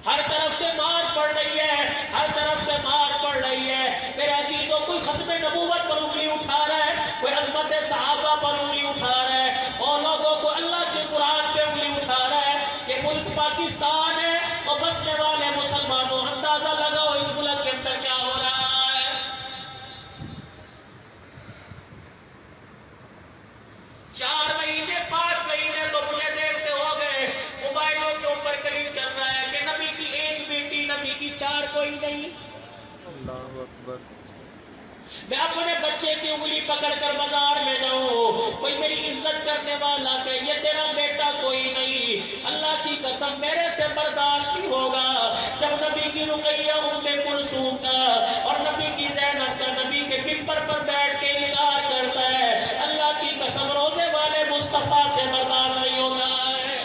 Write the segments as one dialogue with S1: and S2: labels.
S1: ہر طرف سے مار پڑ رہی ہے، ہر طرف سے مار پڑ رہی ہے۔ میرے عزیزوں، کوئی ختم نبوت پر انگلی اٹھا رہا ہے، کوئی عظمت صحابہ پر انگلی اٹھا رہا ہے، اور لوگوں کو اللہ کے قرآن پہ انگلی اٹھا رہا ہے۔ یہ ملک پاکستان ہے اور بسنے والے مسلمانوں، اندازہ لگاؤ اس ملک کے اندر کیا ہو رہا ہے۔ 4 مہینے 5 مہینے تو مجھے دیکھتے ہو گئے موبائلوں کے اوپر کلک کر رہا ہے کہ نبی کی 1 بیٹی، نبی کی 4 کوئی نہیں۔
S2: اللہ اکبر۔
S1: میں اپنے بچے کی انگلی پکڑ کر بازار میں جاؤں، کوئی میری عزت کرنے والا کہ یہ تیرا بیٹا کوئی نہیں، اللہ کی قسم میرے سے برداشت نہیں ہوگا جب نبی کی رقیہ ام کلثوم کا اور نبی کی زینب کا نبی کے ممبر پر بیٹھ کے انکار کرتا ہے، اللہ کی قسم روزے والے مصطفیٰ سے برداشت نہیں ہوتا ہے۔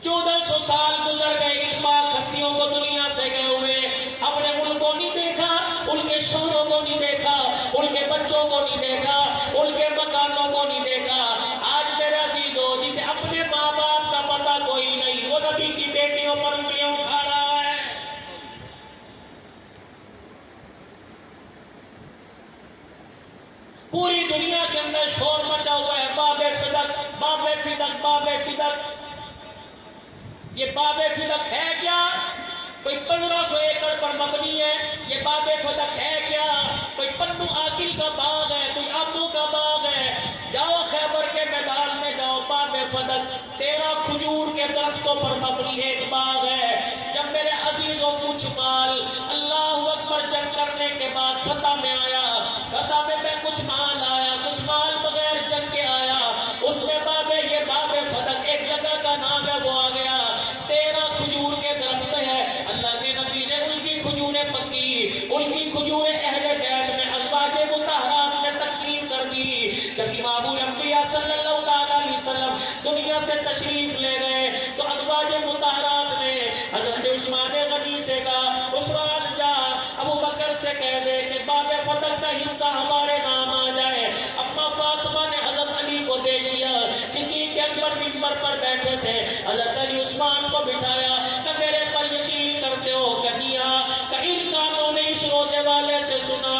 S1: 1400 سال گزر گئے، ان پاک ہستیوں کو دنیا سے گئے ہوئے، اپنے ملک کو نہیں دیکھا، ان کے شوہروں کو نہیں دیکھا، ان کے بچوں کو نہیں دیکھا، ان کے مکانوں کو نہیں دیکھا۔ آج میرے عزیزو، جسے اپنے ماں باپ کا پتہ کوئی نہیں، وہ نبی کی بیٹیوں پر انگلیاں اٹھا رہا ہے۔ پوری دنیا کے اندر شور مچا ہوا ہے، باب فدق، باب فدق، باب فدق۔ یہ باب فدق ہے کیا؟ کوئی 1500 ایکڑ پر مبنی ہے، یہ باب فدق ہے کیا؟ کوئی پنو عاقل کا باغ ہے، کوئی آموں کا باغ ہے؟ جاؤ خیبر کے میدان میں جاؤ، باب فدق 13 کھجور کے درختوں پر مبنی ایک باغ ہے۔ جب میرے عزیزوں کچھ مال اللہ اکبر جنگ کرنے کے بعد فتح میں آیا، فتح میں کچھ مال آیا، کچھ مال بغیر جنگ کے آیا، اس میں یہ باب فدق ایک جگہ کا نام ہے، وہ آ گیا۔ 13 کھجور کے درخت ہیں، اللہ کے نبی نے ان کی کھجوریں پکی، ان کی کھجوریں اہل بیت میں ازواج مطہرات میں تقسیم کر دی۔ جب امام الانبیاء صلی اللہ علیہ وسلم دنیا سے تشریف لے گئے تو ازواج مطہرات نے حضرت عثمان غنی سے کہا، عثمان جا ابو بکر سے کہہ دے کہ باب فتح کا حصہ ہمارے نام آ جائے۔ اما فاطمہ نے حضرت علی کو بھیج دیا، صدیق اکبر ممبر پر بیٹھے تھے، حضرت علی عثمان کو بٹھایا کہ میرے پر یقین کرتے ہو کہ جی ہاں، کہ ان کانوں نے اس روزے والے سے سنا،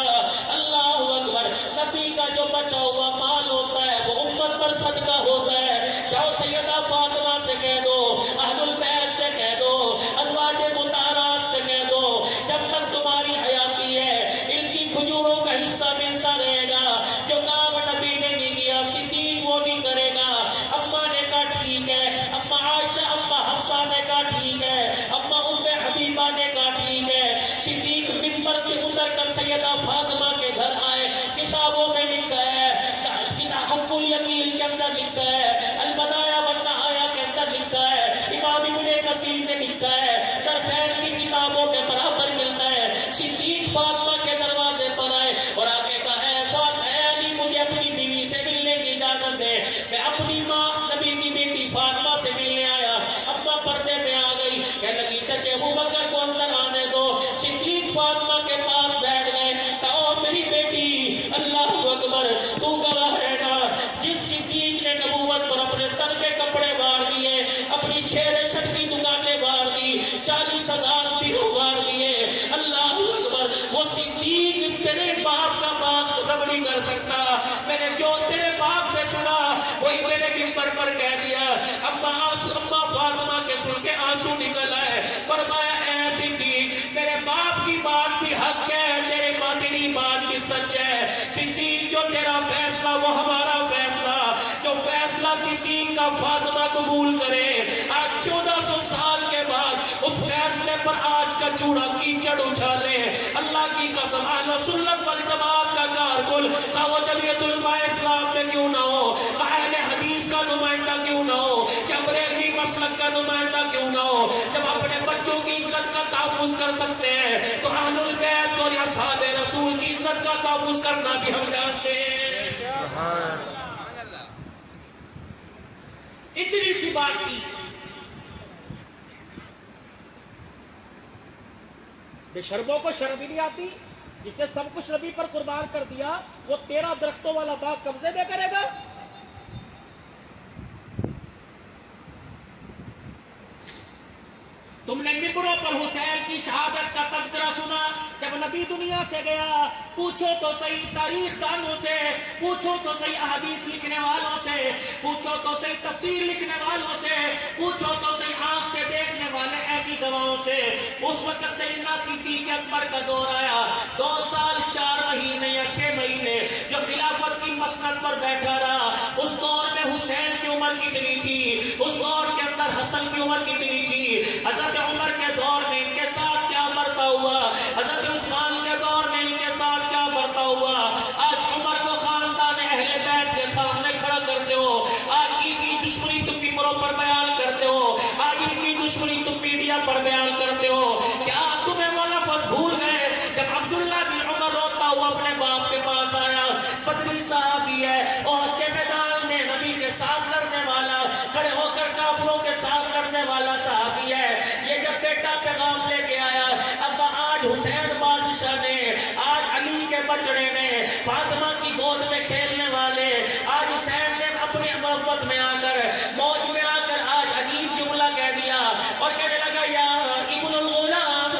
S1: اللہ اکبر، نبی کا جو بچا ہوا مال ہوتا ہے وہ امت پر صدقہ ہوتا ہے۔ جاؤ سیدہ فاطمہ سے کہہ دو، اہل البیت سے کہہ دو، ازواج مطہرات سے کہہ دو، جب تک تمہاری حیاتی ہے ان کی کھجوروں کا حصہ ملتا رہے گا۔ جو کام نبی نے نہیں کیا صدیق وہ نہیں کرے گا۔ اماں نے کہا ٹھیک ہے، اماں عائشہ، اماں حفصہ نے کہا ٹھیک ہے، اماں ام حبیبہ نے کہا ٹھیک ہے۔ صدیق ممبر سے اتر کر سیدہ فاطمہ کے گھر آئے، کتابوں میں لکھا ہے، حق الیقین کے اندر لکھا ہے، البدایہ والنہایہ کے اندر لکھا ہے، امام ابن کثیر نے لکھا ہے، طرفین کی کتابوں میں برابر ملتا ہے۔ صدیق فاطمہ کے دروازے پر آئے اور آگے کہا، اے علی، مجھے اپنی بیوی سے ملنے کی اجازت دے، میں اپنی ماں نبی کی بیٹی فاطمہ سے ملنے آیا۔ اما پردے میں آ گئی، کہنے لگی چچے ابو بکر کو اندر آنے دو۔ صدیق فاطمہ کے پاس بیٹھ گئے، کہا میری بیٹی، اللہ اکبر، تو گواہ رہنا، جس صدیق نے نبوت پر اپنے تن کے کپڑے وار دیے، اپنی چھیرے شٹری دکانیں وار دی، 40,000 دنوں وار دیے، اللہ اکبر، وہ صدیق تیرے باپ کا باغ قسم نہیں کر سکتا۔ میں نے جو تیرے باپ سے سنا وہی میرے ممبر پر کہہ دیا۔ اما فاطمہ کے سن کے آنسو نکل آئے، فرمایا اے صدیق، میرے باپ کی بات بھی حق ہے، تیرے باطنی بات بھی سچ ہے۔ صدیق، جو تیرا فیصلہ وہ ہمارا فیصلہ، جو فیصلہ صدیق کا فاطمہ قبول کرے۔ آج 1400 سال کے بعد اس فیصلے پر آج کا چوڑا کیچڑ اچھالے۔ اللہ کی قسم، اہل سنت والجماعت کا کارکن، خواہ وہ جمعیت علماء اسلام میں کیوں نہ ہو، خواہ اہل حدیث کا نمائندہ کیوں نہ ہو، یا بریلوی مسلک کا نمائندہ کیوں نہ ہو، جب اپنے بچوں کی عزت کا تحفظ کر سکتے ہیں تو اہل البیت اور اصحاب رسول کی عزت کا تحفظ کرنا بھی ہم جانتے ہیں۔
S2: سبحان
S1: اتنی سی بات کی، بے شرموں کو شرم ہی نہیں آتی؟ جس نے سب کچھ نبی پر قربان کر دیا وہ 13 درختوں والا باغ قبضے میں کرے گا؟ تم نے ممبروں پر حسین کی شہادت کا تذکرہ سنا، جب نبی دنیا سے گیا پوچھو تو صحیح تاریخ دانوں سے، پوچھو تو صحیح احادیث لکھنے والوں سے، پوچھو تو صحیح تفسیر لکھنے والوں سے، پوچھو تو صحیح آنکھ سے دیکھنے والے عیدی گواہوں سے، اس وقت سیدنا صدیق اکبر کا دور آیا، 2 سال 4 مہینے یا 6 مہینے جو خلافت کی مسند پر بیٹھا رہا۔ اس دور میں حسین کی عمر کتنی تھی، اس دور کے اندر حسن کی عمر کتنی تھی، حضرت عمر کے دور میں ان کے ساتھ کیا برتا ہوا، حضرت عثمان کے دور میں ان کے ساتھ کیا برتا ہوا۔ آج عمر کو خاندان اہل بیت کے سامنے کھڑا کرتے ہو، آج ان کی دشمنی تم ممبروں پر بیان کرتے ہو، آج ان کی دشمنی تم میڈیا پر بیان کرتے ہو۔ کیا تمہیں وہ لفظ بھول گئے جب عبداللہ بن عمر روتا ہوا اپنے باپ کے پاس آیا، بدری صحابی ہے، احد کے میدان میں نبی کے ساتھ لڑنے والا، کھڑے ہو کر کافروں کے ساتھ لڑنے والا صحابی ہے، یہ جب بیٹا پیغام لے کے آیا، ابا آج حسین بادشاہ نے، آج علی کے بچڑے نے، فاطمہ کی گود میں کھیلنے والے، آج حسین نے اپنی محبت میں آ کر، موج میں آ کر آج عجیب جملہ کہہ دیا اور کہنے لگا یا ابن الغلام،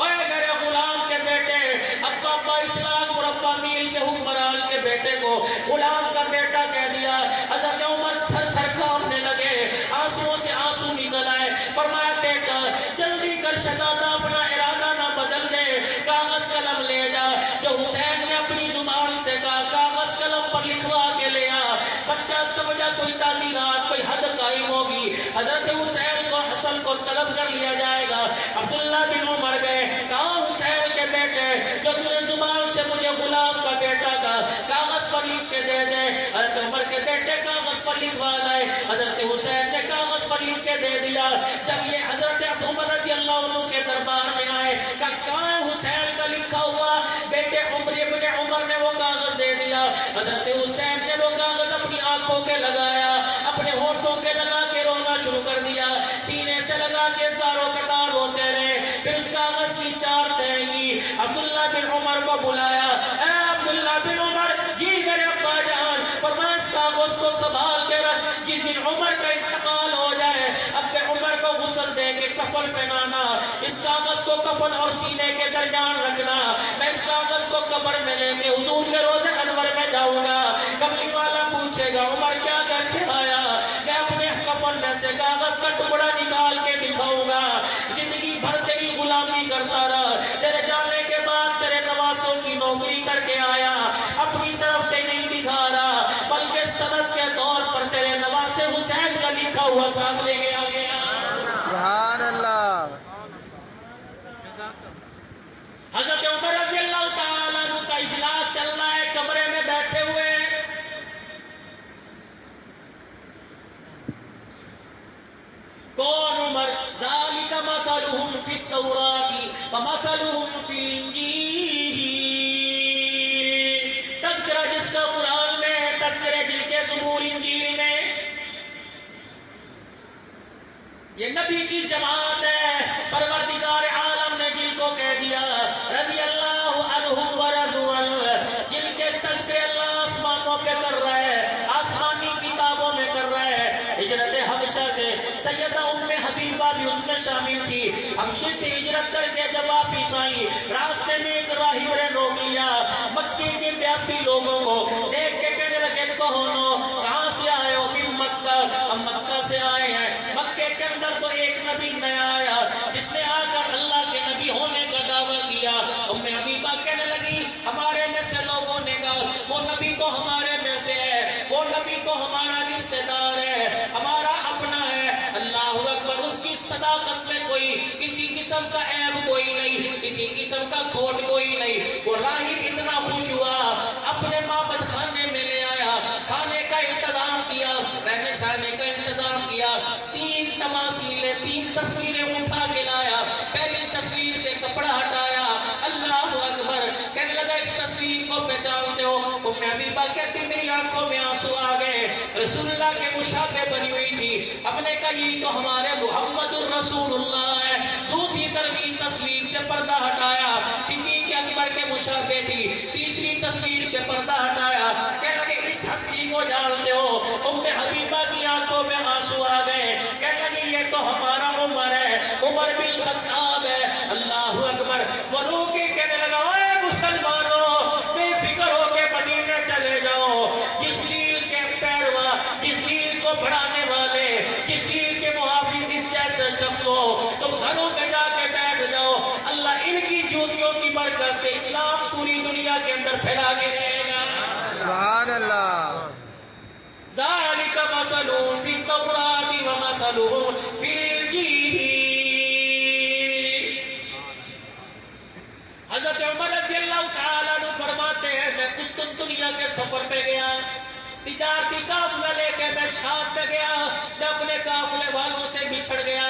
S1: اے میرے غلام کے بیٹے، ابا اسلام مربع میل کے حکمران کے بیٹے کو غلام کا بیٹا کہہ دیا۔ حضرت عمر تھر تھر کانپنے لگے، آنسوؤں سے آنسو نکل آئے، فرمایا بیٹا جلدی کر شہزادہ اپنا ارادہ نہ بدل دے، کاغذ قلم لے جا۔ جو حسین نے اپنی زبان سے کہا کاغذ قلم پر لکھوا کے لیا، بچہ سمجھا کوئی تعزیرات کوئی حد قائم ہوگی، حضرت حسین کو حسن کو طلب کر لیا جائے گا۔ عبداللہ بن عمر گئے، کہا حسین کے بیٹے جو تُو نے زبان سے مجھے غلام کا بیٹا کا کاغذ پر لکھ کے دے دے۔ حضرت عمر کے بیٹے کاغذ پر لکھوا لائے، حضرت حسین نے کاغذ پر لکھ کے دے دیا۔ جب یہ حضرت عمر رضی اللہ عنہ کے دربار میں آئے، کہاں حسین کا لکھا ہوا، بیٹے عمر ابن عمر نے وہ کاغذ دے دیا۔ حضرت حسین نے وہ کاغذ اپنی آنکھوں کے لگایا، اپنے ہونٹوں کے لگا کے رونا شروع کر دیا، سینے سے لگا کے زاروں قطار روتے رہے۔ پھر اس کاغذ کی 4 تہیں کی، عبداللہ بن عمر کو بلایا، اے عبداللہ بن عمر، جی میرے ابا جان، فرمایا اس کاغذ کو سنبھال کے رکھ، جس دن عمر کا انتقال ہو جائے اب عمر کو غسل دے کے کفن پہنانا، اس کاغذ کو کفن اور سینے کے درمیان رکھنا، میں اس کاغذ کو قبر میں لے کے حضور کے روزے انور میں جاؤں گا، قبری والا پوچھے گا عمر کیا کر کے آیا، میں اپنے کفن میں سے کاغذ کا ٹکڑا نکال کے دکھاؤں گا، زندگی بھر تیری غلامی کرتا رہا، تیرے جانے کے بعد تیرے نواسوں کی نوکری کر کے آیا، اپنی طرف سے نہیں دکھا رہا بلکہ سند کے طور پر تیرے نواسے حسین کا لکھا ہوا ساتھ لے کے آ گیا۔
S2: سبحان اللہ۔
S1: حضرت عمر رضی اللہ تعالیٰ عنہ کا اجلاس چل رہا ہے، کمرے میں بیٹھے ہوئے ہیں، کون عمر؟ ذالک مثلہم فی التوراۃ ومثلہم فی الانجیل، تذکرہ جس کا قرآن میں، تذکرہ جن کے زبور انجیل میں، یہ نبی کی جماعت ہے، پروردگار عالم نے جن کو کہہ دیا رضی اللہ عنہ ورضوا عنہ، جن کے تذکرے اللہ آسمانوں پہ کر رہا ہے، آسمانی کتابوں میں کر رہا ہے۔ ہجرت حبشہ سے سیدہ ام حبیبہ بھی اس میں شامل تھی، حبشے سے ہجرت کر کے جب واپس آئی، راستے میں ایک راہب نے روک لیا، مکے کے 82 لوگوں کو دیکھ کے کہنے لگے کہونو کہاں سے آئے ہو؟ من مکہ، ہم مکہ سے آئے ہیں۔ مکے کے اندر تو ایک نبی نیا آیا جس نے آ کر اللہ کے نبی ہونے کا دعویٰ کیا۔ ام حبیبہ کہنے لگی ہمارے میں سے لوگوں نے کہا وہ نبی تو ہمارے میں سے ہے، وہ نبی تو ہمارا رشتہ دار ہے، ہمارا اپنا ہے۔ اللہ اکبر، اس کی صداقت میں کوئی کسی قسم کا عیب کوئی نہیں، کسی قسم کا کھوٹ کوئی نہیں۔ وہ راہب اتنا خوش ہوا، اپنے معبد خانے میں لے آیا، کھانے کا انتظام کیا، رہنے سہنے کا انتظام کیا، 3 تماثیلیں 3 تصویریں اٹھا کے لایا، پہلی تصویر سے کپڑا ہٹایا، اللہ اکبر، کہنے لگا اس تصویر کو پہچانتے ہو؟ ام حبیبہ کہتی میری آنکھوں میں آنسو آ گئے، رسول اللہ کے مشابہ بنی ہوئی تھی، ہم نے کہا یہ تو ہمارے محمد الرسول اللہ ہے۔ دوسری طرف اس تصویر سے پردہ ہٹایا، صدیق اکبر کے مشابہ تھی، تیسری تصویر سے پردہ ہٹایا، کہنے لگے اس ہستی کو جانتے ہو؟ ام حبیبہ کی آنکھوں میں آنسو آ گئے، کہنے لگے یہ تو ہمارا عمر ہے۔ اسلام پوری دنیا کے اندر پھیلا کے رہے گا.
S2: سبحان اللہ.
S1: ذالک مثلهم فی التوراۃ ومثلهم فی الانجیل. حضرت عمر رضی اللہ تعالیٰ عنہ فرماتے ہیں میں قسطنطنیہ کے سفر پہ گیا, تجارتی قافلہ لے کے میں شام میں گیا, میں اپنے قافلے والوں سے بچھڑ گیا.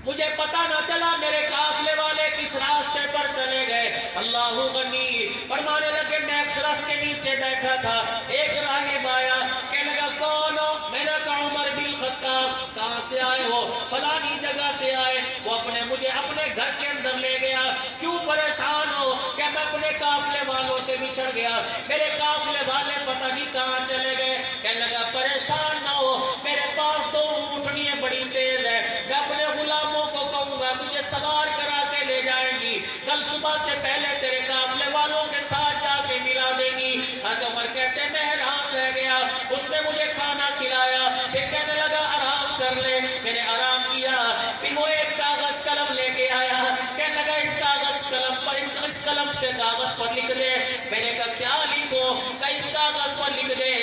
S1: مجھے پتہ نہ چلا میرے قافلے والے کس راستے پر چلے گئے. اللہ غنی فرمانے لگے میں ایک درخت کے نیچے بیٹھا تھا, ایک راہب آیا, کہنے لگا کون ہو؟ میں نے کہا عمر بن الخطاب. کہاں سے آئے ہو؟ فلانی جگہ سے آئے. وہ مجھے اپنے گھر کے اندر لے گیا. کیوں پریشان ہو؟ کہ میں اپنے قافلے والوں سے بچھڑ گیا, میرے قافلے والے پتہ نہیں کہاں چلے گئے. کہنے لگا پریشان نہ ہو, میرے پاس 2 اونٹنیاں بڑی تیز ہے, میں اپنے غلاموں کو کہوں گا تجھے سوار کرا کے لے جائیں گی, کل صبح سے پہلے تیرے قافلے والوں کے ساتھ جا کے ملا دیں گی. حضرت عمر کہتے ہیں میں حیران رہ گیا. اس نے مجھے کھانا کھلایا, پھر کہنے لگا آرام کر لے. میں نے آرام کیا, پھر وہ ایک کاغذ قلم لے کے آیا, کہنے لگا اس کاغذ قلم پر, اس قلم سے کاغذ پر لکھ دے. میں نے کہا کیا لکھوں؟ کہ اس کاغذ پر لکھ دے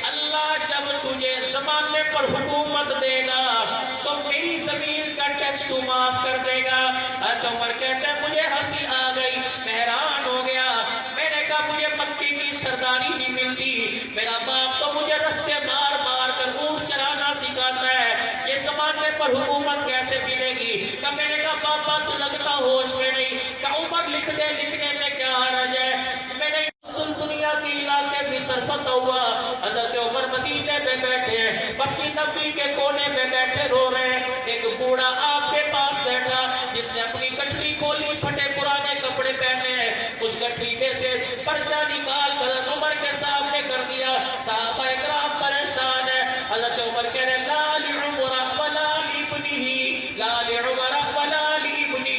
S1: اللہ جب تجھے زمانے پر حکومت دے گا تو میری زمین کا ٹیکس تو معاف کر دے گا. حضرت عمر کہتے ہیں مجھے ہنسی آ گئی, میں حیران ہو گیا. میں نے کہا مجھے مکی کی سرداری نہیں ملتی, میرا باپ تو مجھے رسے مار مار کر اونٹ چرانا سکھاتا ہے, یہ زمانے پر حکومت کیسے ملے گی؟ کہ میں نے کہا بابا تو لگتا ہوش میں نہیں. کہ عمر لکھ دے, لکھنے میں کیا حرج ہے. میں نے دنیا کے علاقے بھی سرفت ہوا. حضرت عمر مدینے میں بیٹھے ہیں, بچی نبی کے کونے میں بیٹھے رو رہے ہیں. ایک بوڑھا آپ کے پاس بیٹھا جس نے اپنی گٹھڑی کھولی, پھٹے پرانے کپڑے پہنے ہیں, اس گٹھڑی میں سے پرچہ نکال حضرت عمر کے سامنے کر دیا. صحابہ اکرام پریشان ہے. حضرت عمر کہہ رہے لا لعمر ولا لابنہ, لا لعمر ولا لابنہ,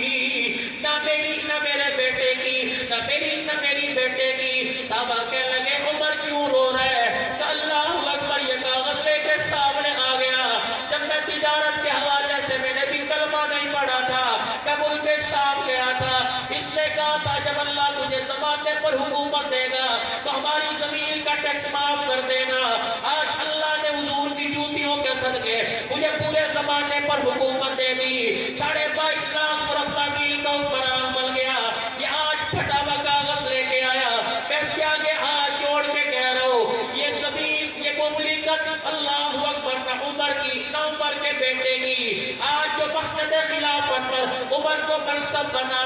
S1: نہ میری نہ میرے بیٹے کی, نہ میری نہ میری بیٹے کی. صحابہ کہنے لگے عمر کیوں رو رہا ہے؟ کہ اللہ اکبر, یہ کاغذ لے کے سامنے آ گیا. جب میں تجارت کے حوالے سے میں نے بھی کلمہ نہیں پڑھا تھا, میں ملک شام گیا تھا, اس نے کہا تھا جب اللہ تجھے زمانے پر حکومت دے گا تو ہماری زمین کا ٹیکس معاف کر دینا. آج اللہ نے حضور کی جوتیوں کے صدقے مجھے پورے زمانے پر حکومت دے دی. 22.5 لاکھ مربع میل کا حکمران بن گیا. یہ آج پھٹا ہوا کاغذ لے کے آیا, میں اس کے آگے ہاتھ جوڑ کے کہہ رہا ہوں یہ زمین, یہ مملکت اللہ اکبر نہ عمر کی نہ عمر کے بیٹے کی. آج جو مسند خلافت پر عمر کو منصب بنا,